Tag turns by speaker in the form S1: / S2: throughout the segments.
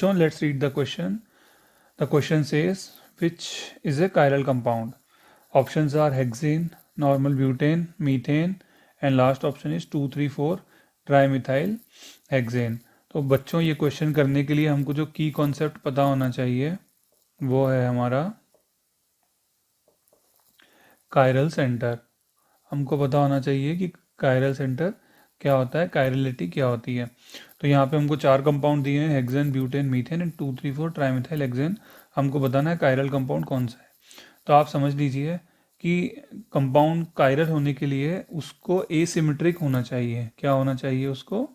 S1: So let's read the question. The question says, which is a chiral compound? Options are hexane, normal butane, methane, and last option is 2,3,4 trimethyl hexane. तो बच्चों ये question करने के लिए हमको जो की कॉन्सेप्ट पता होना चाहिए वो है हमारा कायरल सेंटर. हमको पता होना चाहिए कि कायरल सेंटर क्या होता है, कायरलिटी क्या होती है. तो यहाँ पे हमको 4 कंपाउंड दिए हैं, hexane, butane, methane and 2,3,4 trimethyl hexane. हमको बताना है कायरल कंपाउंड कौन सा है. तो आप समझ लीजिए कि कंपाउंड कायरल होने के लिए उसको एसिमेट्रिक होना चाहिए. क्या होना चाहिए उसको?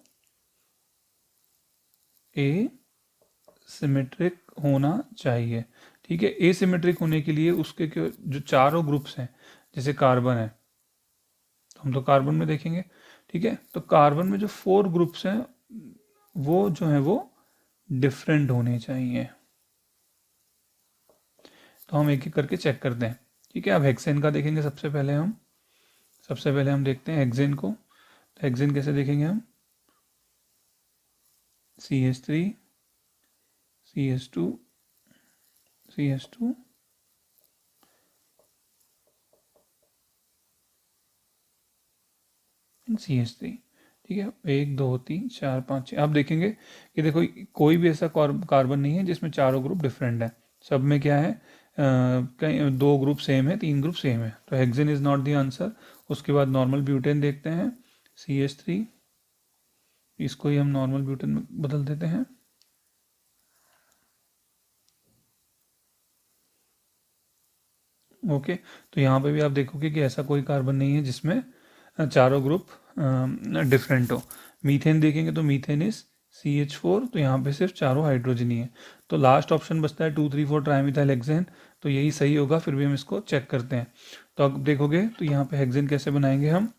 S1: एसिमेट्रिक होना चाहिए. ठीक है. एसिमेट्रिक होने के लिए उसके जो चारों ग्रुप्स हैं, जैसे कार्बन है तो हम तो कार्बन में देखेंगे. ठीक है. तो कार्बन में जो 4 ग्रुप्स हैं वो जो है वो डिफरेंट होने चाहिए. तो हम एक एक करके चेक करते हैं. ठीक है. अब हेक्सेन का देखेंगे सबसे पहले हम देखते हैं हेक्सेन को. तो हेक्सेन कैसे देखेंगे हम? CH3 CH2 CH2 CH3. ठीक है. 1 2 3 4 5 6. आप देखेंगे कि देखो कोई भी ऐसा कार्बन नहीं है जिसमें चारों ग्रुप डिफरेंट है. सब में क्या है, कहीं 2 ग्रुप सेम है, 3 ग्रुप सेम है. तो hexane is not the answer. उसके बाद नॉर्मल ब्यूटेन देखते हैं, CH3. इसको ही हम नॉर्मल ब्यूटेन में बदल देते हैं. ओके. तो यहाँ पे भी आप देखोगे कि ऐसा कोई कार्बन नहीं है जिसमें चारों ग्रुप डिफरेंट हो. मीथेन देखेंगे तो मीथेन इज CH4. तो यहाँ पे सिर्फ चारों हाइड्रोजन ही है. तो लास्ट ऑप्शन बचता है 2,3,4 ट्राईमिथाइल हेक्सेन. तो यही सही होगा. फिर भी हम इसको चेक करते हैं. तो अब देखोगे तो यहाँ पे हेक्सेन कैसे बनाएंगे हम.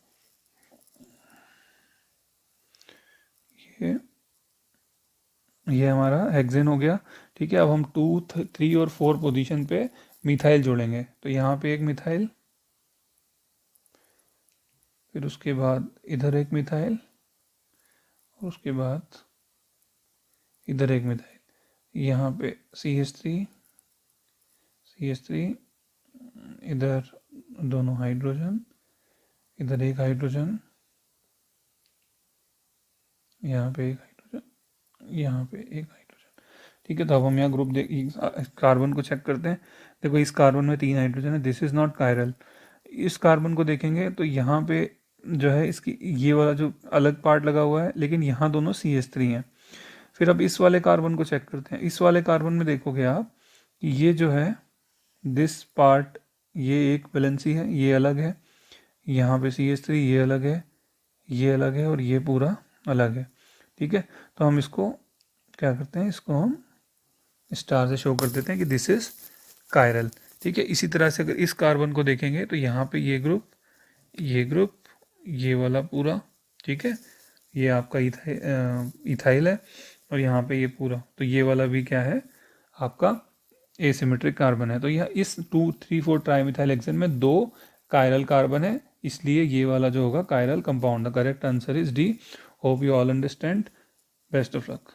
S1: ये हमारा हेक्सेन हो गया. ठीक है. अब हम 2 3 और 4 पोजीशन पे मिथाइल जोड़ेंगे. तो यहाँ पे एक मिथाइल, फिर उसके बाद इधर एक मिथाइल, और उसके बाद इधर एक मिथाइल. यहाँ पे CH3 इधर दोनों हाइड्रोजन, इधर एक हाइड्रोजन, यहाँ पे एक हाइड्रोजन, यहाँ पे एक हाइड्रोजन. ठीक है. तो अब हम यहाँ ग्रुप कार्बन को चेक करते हैं. देखो इस कार्बन में 3 हाइड्रोजन है. This is not chiral. इस कार्बन को देखेंगे तो यहाँ पे जो है इसकी ये वाला जो अलग पार्ट लगा हुआ है, लेकिन यहाँ दोनों CH3 हैं. फिर अब इस वाले कार्बन को चेक करते हैं. इस वाले कार्बन में देखोगे आप कि ये जो है दिस पार्ट, ये एक वैलेंसी है, ये अलग है. यहाँ पे CH3 ये अलग है, ये अलग है, और ये पूरा अलग है. ठीक है. तो हम इसको क्या करते हैं, इसको हम स्टार से शो कर देते हैं कि दिस इज कायरल. ठीक है. इसी तरह से अगर इस कार्बन को देखेंगे तो यहाँ पे ये ग्रुप, ये वाला पूरा. ठीक है. ये आपका इथाइल है, और यहाँ पे ये पूरा. तो ये वाला भी क्या है, आपका एसिमेट्रिक कार्बन है. तो यह इस 2,3,4 ट्राईमिथाइल हेक्सेन में 2 कायरल कार्बन है, इसलिए ये वाला जो होगा chiral compound. The correct answer is D. Hope you all understand. Best of luck.